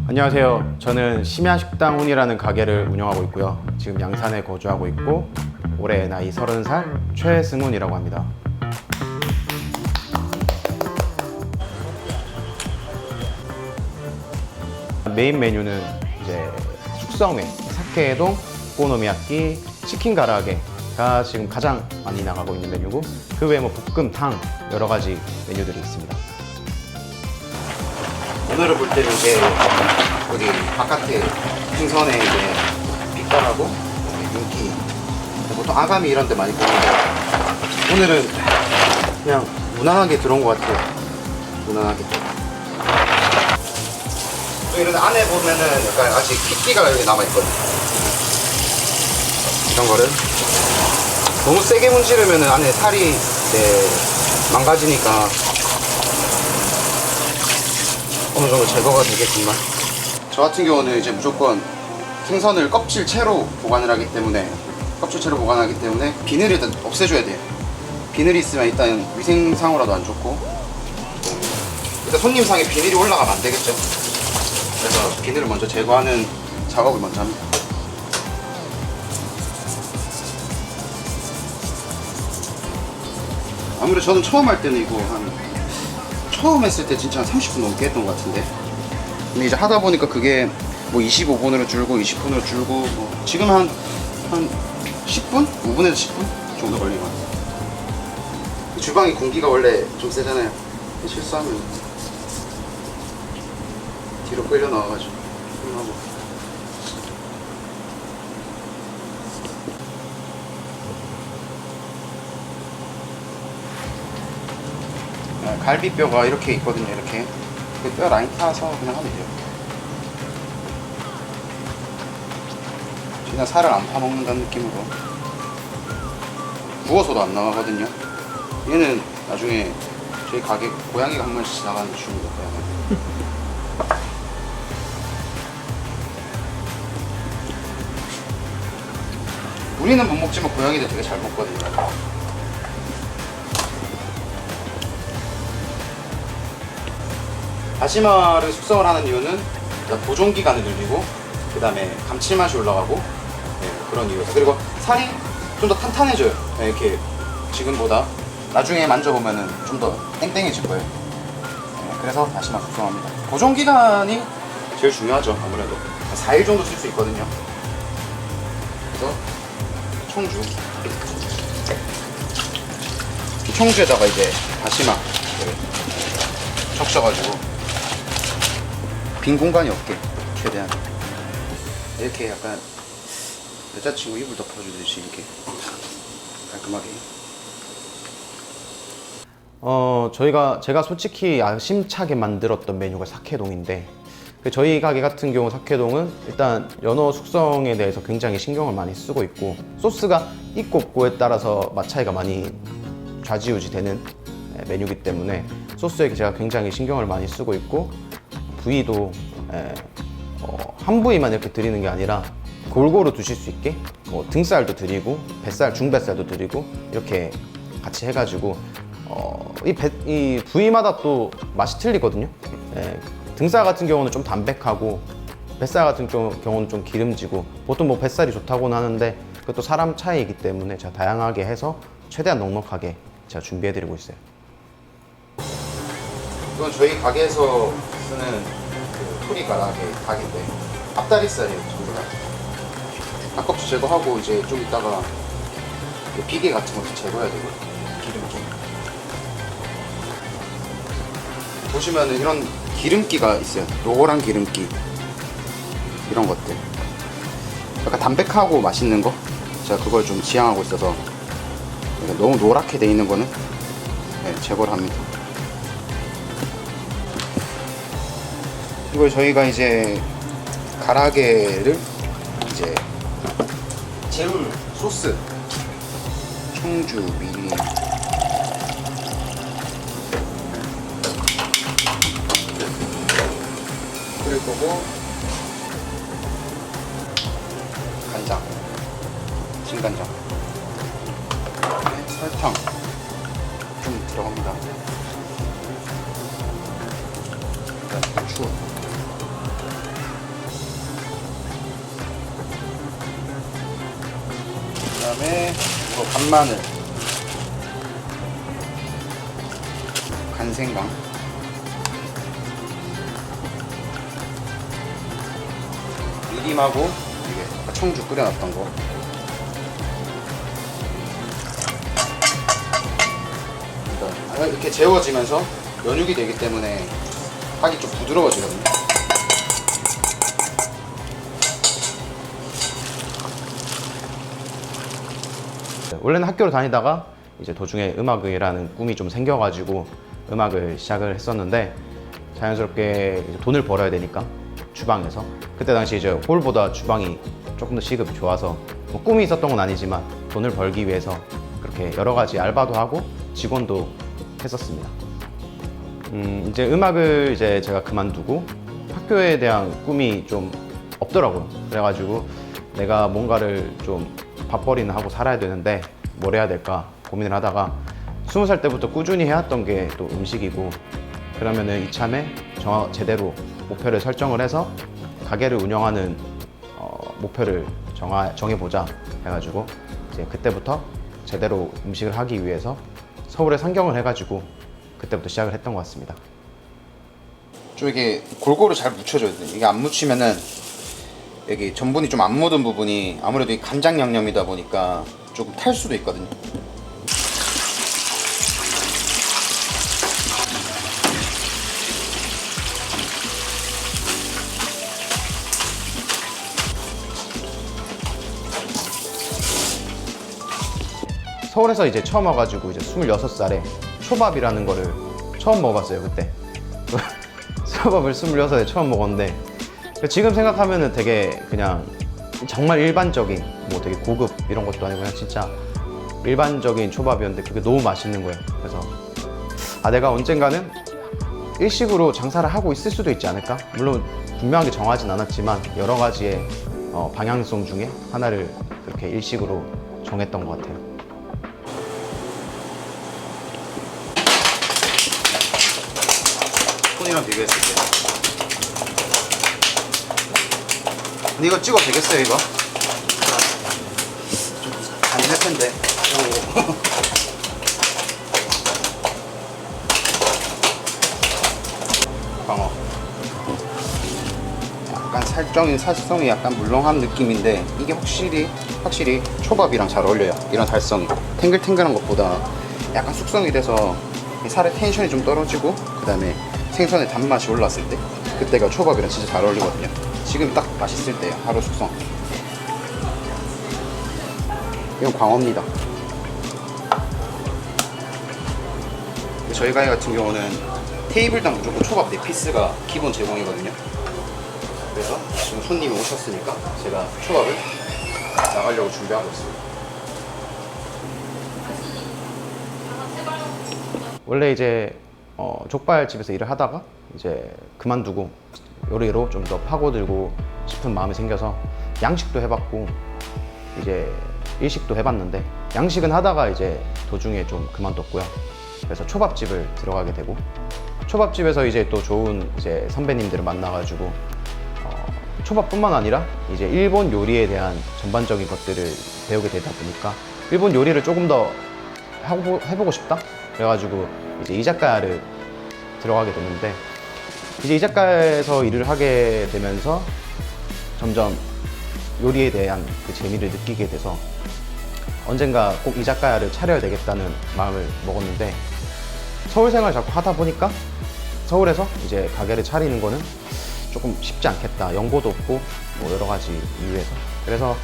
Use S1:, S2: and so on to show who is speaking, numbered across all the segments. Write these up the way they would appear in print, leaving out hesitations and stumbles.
S1: 안녕하세요. 저는 심야식당훈이라는 가게를 운영하고 있고요. 지금 양산에 거주하고 있고 올해 나이 30살 최승훈이라고 합니다. 메인 메뉴는 이제 숙성회, 사케동, 오코노미야끼, 치킨 가라아게가 지금 가장 많이 나가고 있는 메뉴고, 그 외에 뭐 볶음, 탕 여러 가지 메뉴들이 있습니다. 오늘을 볼 때는 이제 여기 바깥에 풍선에 이제 빛깔하고 윤기, 보통 아가미 이런 데 많이 보는데 오늘은 그냥 무난하게 들어온 것 같아요. 무난하게. 또 이런 안에 보면은 약간 아직 핏기가 여기 남아있거든요. 이런 거를 너무 세게 문지르면은 안에 살이 망가지니까 어느 정도 제거가 되겠지만, 저 같은 경우는 이제 무조건 생선을 껍질채로 보관을 하기 때문에 비늘을 일단 없애줘야 돼요. 비늘이 있으면 일단 위생상으로도 안 좋고, 일단 손님상에 비늘이 올라가면 안 되겠죠. 그래서 비늘을 먼저 제거하는 작업을 먼저 합니다. 아무래도 저는 처음 할 때는 이거 처음 했을 때 진짜 한 30분 넘게 했던 것 같은데, 근데 이제 하다 보니까 그게 뭐 25분으로 줄고 20분으로 줄고, 뭐 지금 한 10분? 5분에서 10분 정도 걸린 것 같아요. 주방이 공기가 원래 좀 세잖아요. 실수하면 뒤로 끌려 나와가지고 하고. 갈비뼈가 이렇게 있거든요. 이렇게 그 뼈 라인 타서 그냥 하면 돼요. 그냥 살을 안 파먹는다는 느낌으로. 구워서도 안 나가거든요. 얘는 나중에 저희 가게 고양이가 한 번씩 나가는 중이거든요. 우리는 못 먹지만 고양이들 되게 잘 먹거든요. 다시마를 숙성을 하는 이유는 보존 기간을 늘리고, 그 다음에 감칠맛이 올라가고, 그런 이유에서. 그리고 살이 좀 더 탄탄해져요. 이렇게 지금보다 나중에 만져보면은 좀 더 땡땡해질 거예요. 그래서 다시마 숙성합니다. 보존 기간이 제일 중요하죠. 아무래도 4일 정도 쓸 수 있거든요. 그래서 청주, 이 청주에다가 이제 다시마를 적셔가지고 빈 공간이 없게 최대한 이렇게 약간 여자친구 이불 덮어주듯이 이렇게 깔끔하게. 제가 솔직히 야심차게 만들었던 메뉴가 사케동인데, 저희 가게 같은 경우 사케동은 일단 연어 숙성에 대해서 굉장히 신경을 많이 쓰고 있고, 소스가 있고 없고에 따라서 맛 차이가 많이 좌지우지 되는 메뉴이기 때문에 소스에 제가 굉장히 신경을 많이 쓰고 있고, 부위도 한 부위만 이렇게 드리는 게 아니라 골고루 드실 수 있게 뭐 등살도 드리고 뱃살, 중뱃살도 드리고 이렇게 같이 해가지고 이 부위마다 또 맛이 틀리거든요. 등살 같은 경우는 좀 담백하고 뱃살 같은 경우는 좀 기름지고, 보통 뭐 뱃살이 좋다고는 하는데 그것도 사람 차이이기 때문에 제가 다양하게 해서 최대한 넉넉하게 제가 준비해드리고 있어요. 이건 저희 가게에서 쓰는 그 토리 가라아게 닭인데 앞다리살이에요. 전부 다. 닭껍질 제거하고 이제 좀 이따가 비계 같은 것도 제거해야 되고, 기름기. 보시면은 이런 기름기가 있어요. 노란 기름기. 이런 것들. 약간 담백하고 맛있는 거. 제가 그걸 좀 지향하고 있어서 너무 노랗게 돼 있는 거는 제거를 합니다. 이걸 저희가 이제 가라아게를 이제 재울 소스, 청주, 미림, 끓일 거고, 간장, 진간장, 설탕 좀 들어갑니다. 그다음에 고추,
S2: 그다음에 이거 간마늘, 간생강, 미림하고 이게 아까 청주 끓여놨던 거. 이렇게 재워지면서 연육이 되기 때문에 하기 좀 부드러워지거든요.
S1: 원래는 학교를 다니다가 이제 도중에 음악이라는 꿈이 좀 생겨가지고 음악을 시작을 했었는데 자연스럽게 이제 돈을 벌어야 되니까 주방에서 그때 당시 이제 홀보다 주방이 조금 더 시급이 좋아서 뭐 꿈이 있었던 건 아니지만 돈을 벌기 위해서 그렇게 여러 가지 알바도 하고 직원도 했었습니다. 이제 음악을 이제 제가 그만두고 학교에 대한 꿈이 좀 없더라고요. 그래가지고 내가 뭔가를 좀 밥벌이는 하고 살아야 되는데 뭘 해야 될까 고민을 하다가 20살 때부터 꾸준히 해왔던 게 또 음식이고 그러면은 이참에 제대로 목표를 설정을 해서 가게를 운영하는 목표를 정해보자 해가지고 이제 그때부터 제대로 음식을 하기 위해서 서울에 상경을 해가지고 그때부터 시작을 했던 것 같습니다.
S2: 좀 이게 골고루 잘 묻혀줘야 돼요. 이게 안 묻히면은 여기 전분이 좀 안 묻은 부분이 아무래도 이 간장 양념이다 보니까 조금 탈 수도 있거든요.
S1: 서울에서 이제 처음 와가지고 이제 26살에 초밥이라는 거를 처음 먹어봤어요. 그때 초밥을 26살에 처음 먹었는데 지금 생각하면은 되게 그냥 정말 일반적인 뭐 되게 고급 이런 것도 아니고 그냥 진짜 일반적인 초밥이었는데 그게 너무 맛있는 거예요. 그래서 내가 언젠가는 일식으로 장사를 하고 있을 수도 있지 않을까? 물론 분명하게 정하진 않았지만 여러 가지의 방향성 중에 하나를 그렇게 일식으로 정했던 것 같아요.
S2: 폰이랑 비교했을 때. 근데 이거 찍어도 되겠어요, 이거? 좀 잔인할 텐데. 광어. 약간 살성이 약간 물렁한 느낌인데 이게 확실히 초밥이랑 잘 어울려요. 이런 살성이. 탱글탱글한 것보다 약간 숙성이 돼서 이 살의 텐션이 좀 떨어지고 그 다음에 생선의 단맛이 올랐을 때 그때가 초밥이랑 진짜 잘 어울리거든요. 지금 딱 맛있을 때예요. 하루 숙성. 이건 광어입니다. 저희 가게 같은 경우는 테이블당 무조건 초밥 4피스가 기본 제공이거든요. 그래서 지금 손님이 오셨으니까 제가 초밥을 나가려고 준비하고 있습니다.
S1: 원래 이제 족발집에서 일을 하다가 이제 그만두고 요리로 좀 더 파고들고 싶은 마음이 생겨서 양식도 해봤고 이제 일식도 해봤는데 양식은 하다가 이제 도중에 좀 그만뒀고요. 그래서 초밥집을 들어가게 되고 초밥집에서 이제 또 좋은 이제 선배님들을 만나가지고 초밥뿐만 아니라 이제 일본 요리에 대한 전반적인 것들을 배우게 되다 보니까 일본 요리를 조금 더 해보고 싶다. 그래가지고 이제 이자카야를 들어가게 됐는데 이제 이자카야에서 일을 하게 되면서 점점 요리에 대한 그 재미를 느끼게 돼서 언젠가 꼭 이자카야를 차려야 되겠다는 마음을 먹었는데 서울 생활 자꾸 하다 보니까 서울에서 이제 가게를 차리는 거는 조금 쉽지 않겠다. 연고도 없고 뭐 여러 가지 이유에서 그래서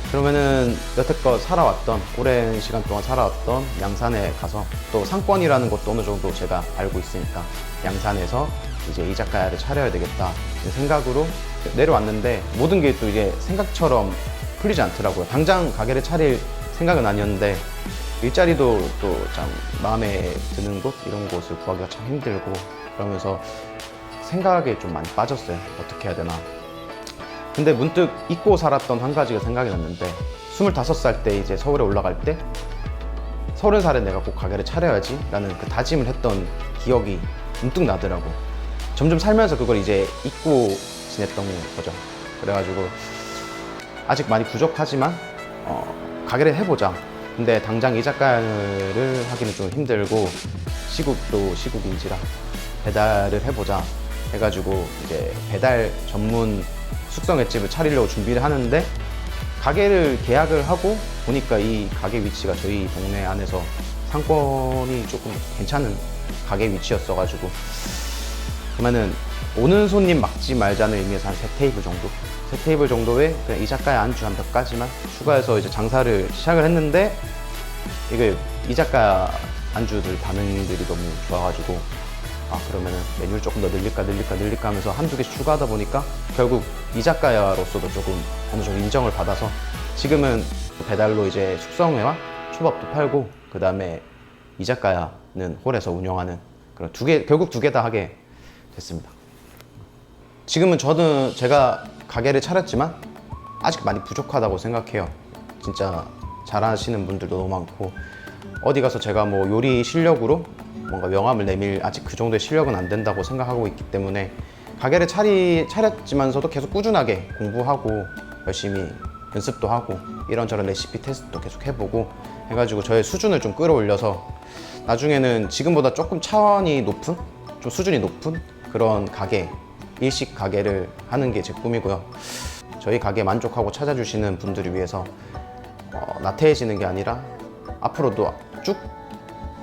S1: 그러면은 여태껏 살아왔던 오랜 시간 동안 살아왔던 양산에 가서 또 상권이라는 것도 어느 정도 제가 알고 있으니까 양산에서 이제 이자카야를 차려야 되겠다 생각으로 내려왔는데 모든 게 또 이제 생각처럼 풀리지 않더라고요. 당장 가게를 차릴 생각은 아니었는데 일자리도 또 참 마음에 드는 곳 이런 곳을 구하기가 참 힘들고 그러면서 생각에 좀 많이 빠졌어요. 어떻게 해야 되나. 근데 문득 잊고 살았던 한 가지가 생각이 났는데 25살 때 이제 서울에 올라갈 때 30살에 내가 꼭 가게를 차려야지 라는 그 다짐을 했던 기억이 문득 나더라고. 점점 살면서 그걸 이제 잊고 지냈던 거죠. 그래가지고 아직 많이 부족하지만 가게를 해보자. 근데 당장 이자카야를 하기는 좀 힘들고 시국도 시국인지라 배달을 해보자 해가지고 이제 배달 전문 숙성 횟집을 차리려고 준비를 하는데, 가게를 계약을 하고 보니까 이 가게 위치가 저희 동네 안에서 상권이 조금 괜찮은 가게 위치였어가지고, 그러면은 오는 손님 막지 말자는 의미에서 한 3테이블 정도? 3테이블 정도에 그냥 이자카야 안주 한 몇 가지만 추가해서 이제 장사를 시작을 했는데, 이게 이자카야 안주들 반응들이 너무 좋아가지고, 아 그러면은 메뉴를 조금 더 늘릴까 하면서 한두 개씩 추가하다 보니까 결국 이자카야로서도 조금 어느 정도 인정을 받아서 지금은 배달로 이제 숙성회와 초밥도 팔고, 그 다음에 이자카야는 홀에서 운영하는 그런 결국 두 개 다 하게 됐습니다. 지금은 저는 제가 가게를 차렸지만 아직 많이 부족하다고 생각해요. 진짜 잘하시는 분들도 너무 많고, 어디 가서 제가 뭐 요리 실력으로 뭔가 명함을 내밀 아직 그 정도의 실력은 안 된다고 생각하고 있기 때문에, 가게를 차렸지만서도 계속 꾸준하게 공부하고 열심히 연습도 하고 이런저런 레시피 테스트도 계속 해보고 해가지고 저의 수준을 좀 끌어올려서 나중에는 지금보다 조금 차원이 높은, 좀 수준이 높은 그런 가게, 일식 가게를 하는 게 제 꿈이고요. 저희 가게 만족하고 찾아주시는 분들을 위해서 나태해지는 게 아니라 앞으로도 쭉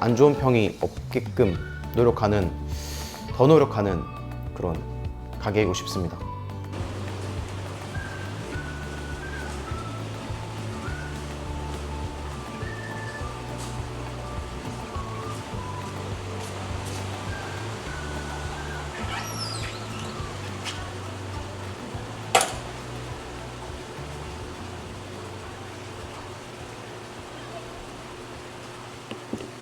S1: 안 좋은 평이 없게끔 더 노력하는 그런 가게이고 싶습니다.